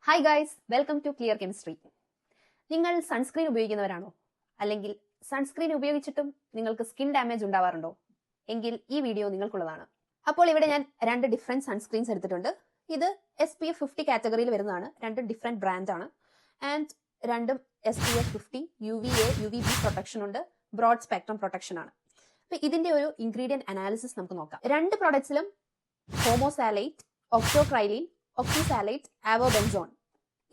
Hi guys, welcome to Clear Chemistry. നിങ്ങൾ sunscreen ഉപയോഗിക്കുന്നവരാണോ? അല്ലെങ്കിൽ സൺസ്ക്രീൻ ഉപയോഗിച്ചിട്ടും നിങ്ങൾക്ക് സ്കിൻ ഡാമേജ് ഉണ്ടാവാറുണ്ടോ? എങ്കിൽ ഈ വീഡിയോ നിങ്ങൾക്കുള്ളതാണ്. അപ്പോൾ ഇവിടെ ഞാൻ രണ്ട് ഡിഫറെന്റ് സൺസ്ക്രീൻസ് എടുത്തിട്ടുണ്ട്. ഇത് SPF 50 കാറ്റഗറിയിൽ വരുന്നതാണ്. രണ്ടും ഡിഫറെന്റ് ബ്രാൻഡ് ആണ്. ആൻഡ് രണ്ടും SPF 50 UVA UVB പ്രൊട്ടക്ഷൻ ഉണ്ട്, ബ്രോഡ് സ്പെക്ട്രം പ്രൊട്ടക്ഷൻ ആണ്. അപ്പൊ ഇതിന്റെ ഒരു ഇൻഗ്രീഡിയന്റ് അനാലിസിസ് നമുക്ക് നോക്കാം. രണ്ട് പ്രൊഡക്ട്സിലും ഹോമോസാലൈറ്റ്, ഒക്ടോക്രൈലിൻ, ഒക്സിസാലൈറ്റ്, ആവോബെൻസോൺ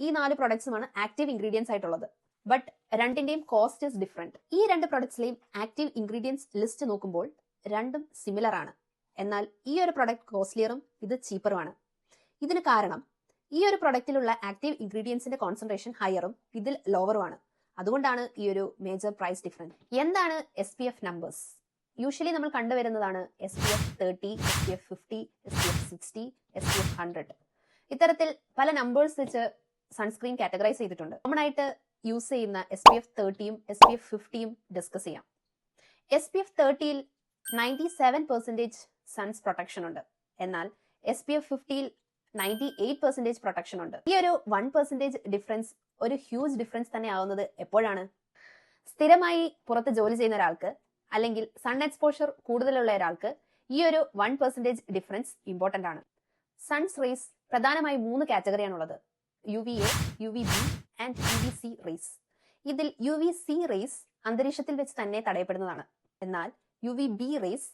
ഈ 4 പ്രൊഡക്ട്സുമാണ് ആക്റ്റീവ് ഇൻഗ്രീഡിയൻസ് ആയിട്ടുള്ളത്. ബട്ട് രണ്ടിന്റെയും കോസ്റ്റ് ഇസ് ഡിഫറെന്റ്. ഈ രണ്ട് പ്രൊഡക്ട്സിലെയും ആക്റ്റീവ് ഇൻഗ്രീഡിയൻസ് ലിസ്റ്റ് നോക്കുമ്പോൾ രണ്ടും സിമിലർ ആണ്. എന്നാൽ ഈ ഒരു പ്രൊഡക്റ്റ് കോസ്റ്റ്ലിയറും ഇത് ചീപ്പറുമാണ്. ഇതിന് കാരണം ഈ ഒരു പ്രൊഡക്റ്റിലുള്ള ആക്റ്റീവ് ഇൻഗ്രീഡിയൻസിന്റെ കോൺസെൻട്രേഷൻ ഹയറും ഇതിൽ ലോവറുമാണ്. അതുകൊണ്ടാണ് ഈ ഒരു മേജർ പ്രൈസ് ഡിഫറൻസ്. എന്താണ് SPF നമ്പേഴ്സ്? യൂഷ്വലി നമ്മൾ കണ്ടുവരുന്നതാണ് SPF 30, SPF 50, SPF 60, SPF 100. ഇത്തരത്തിൽ പല നമ്പേഴ്സ് വെച്ച് സൺസ്ക്രീൻ കാറ്റഗറൈസ് ചെയ്തിട്ടുണ്ട്. കോമൺ ആയിട്ട് യൂസ് ചെയ്യുന്ന SPF 30യും SPF 50യും ഡിസ്കസ് ചെയ്യാം. SPF 30യിൽ 97% സൺസ് പ്രൊട്ടക്ഷൻ ഉണ്ട്. എന്നാൽ SPF 50യിൽ 98% പ്രൊട്ടക്ഷൻ ഉണ്ട്. ഈ ഒരു 1% ഡിഫറൻസ് ഒരു ഹ്യൂജ് ഡിഫറൻസ് തന്നെ ആവുന്നത് എപ്പോഴാണ്? സ്ഥിരമായി പുറത്ത് ജോലി ചെയ്യുന്ന ഒരാൾക്ക് അല്ലെങ്കിൽ സൺ എക്സ്പോഷർ കൂടുതലുള്ള ഒരാൾക്ക് ഈ ഒരു 1% ഡിഫറൻസ് ഇമ്പോർട്ടന്റ് ആണ്. സൺസ് റേസ് പ്രധാനമായി 3 കാറ്റഗറിയാണുള്ളത്: UVA, UVB and UVC rays. ഇതിൽ UVC റേസ് അന്തരീക്ഷത്തിൽ വെച്ച് തന്നെ തടയപ്പെടുന്നതാണ്. എന്നാൽ UVB റേസ്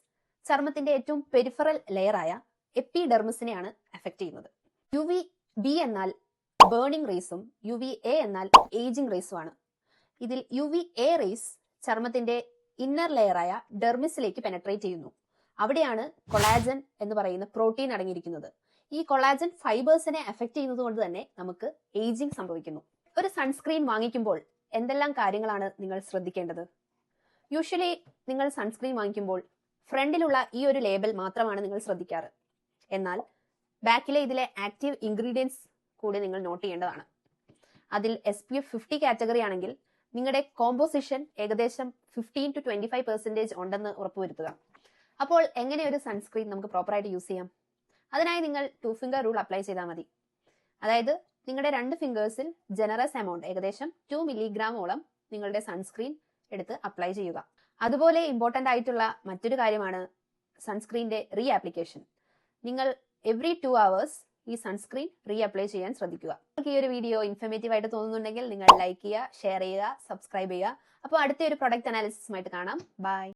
ചർമ്മത്തിന്റെ ഏറ്റവും പെരിഫറൽ ലെയറായ എപ്പിഡെർമിസിനെയാണ് എഫക്ട് ചെയ്യുന്നത്. UVB എന്നാൽ ബേണിംഗ് റേസും UVA എന്നാൽ ഏജിംഗ് റേസും ആണ്. ഇതിൽ UVA റേസ് ചർമ്മത്തിന്റെ ഇന്നർ ലെയറായ ഡെർമിസിലേക്ക് പെനട്രേറ്റ് ചെയ്യുന്നു. അവിടെയാണ് കൊളാജൻ എന്ന് പറയുന്ന പ്രോട്ടീൻ അടങ്ങിയിരിക്കുന്നത്. ഈ കൊളാജൻ ഫൈബേഴ്സിനെ എഫക്ട് ചെയ്യുന്നത് കൊണ്ട് തന്നെ നമുക്ക് ഏജിംഗ് സംഭവിക്കുന്നു. ഒരു സൺസ്ക്രീൻ വാങ്ങിക്കുമ്പോൾ എന്തെല്ലാം കാര്യങ്ങളാണ് നിങ്ങൾ ശ്രദ്ധിക്കേണ്ടത്? യൂഷ്വലി നിങ്ങൾ സൺസ്ക്രീൻ വാങ്ങിക്കുമ്പോൾ ഫ്രണ്ടിലുള്ള ഈ ഒരു ലേബൽ മാത്രമാണ് നിങ്ങൾ ശ്രദ്ധിക്കാറ്. എന്നാൽ ബാക്കിലെ ഇതിലെ ആക്റ്റീവ് ഇൻഗ്രീഡിയൻസ് കൂടി നിങ്ങൾ നോട്ട് ചെയ്യേണ്ടതാണ്. അതിൽ SPF 50 കാറ്റഗറി ആണെങ്കിൽ നിങ്ങളുടെ കോമ്പോസിഷൻ ഏകദേശം 15 to 25% ഉണ്ടെന്ന് ഉറപ്പുവരുത്തുക. അപ്പോൾ എങ്ങനെ ഒരു സൺസ്ക്രീൻ നമുക്ക് പ്രോപ്പറായിട്ട് യൂസ് ചെയ്യാം? അതിനായി നിങ്ങൾ 2 ഫിംഗർ റൂൾ അപ്ലൈ ചെയ്താൽ മതി. അതായത് നിങ്ങളുടെ 2 ഫിംഗേഴ്സിൽ ജനറസ് എമൗണ്ട് ഏകദേശം 2 മില്ലിഗ്രാമോളം നിങ്ങളുടെ സൺസ്ക്രീൻ എടുത്ത് അപ്ലൈ ചെയ്യുക. അതുപോലെ ഇമ്പോർട്ടന്റ് ആയിട്ടുള്ള മറ്റൊരു കാര്യമാണ് സൺസ്ക്രീന്റെ റീ ആപ്ലിക്കേഷൻ. നിങ്ങൾ എവറി 2 hours ഈ സൺസ്ക്രീൻ റീ അപ്ലൈ ചെയ്യാൻ ശ്രദ്ധിക്കുക. നിങ്ങൾക്ക് ഈ ഒരു വീഡിയോ ഇൻഫോർമേറ്റീവ് ആയിട്ട് തോന്നുന്നുണ്ടെങ്കിൽ നിങ്ങൾ ലൈക്ക് ചെയ്യുക, ഷെയർ ചെയ്യുക, സബ്സ്ക്രൈബ് ചെയ്യുക. അപ്പോൾ അടുത്ത ഒരു പ്രൊഡക്റ്റ് അനാലിസിസുമായിട്ട് കാണാം. ബൈ.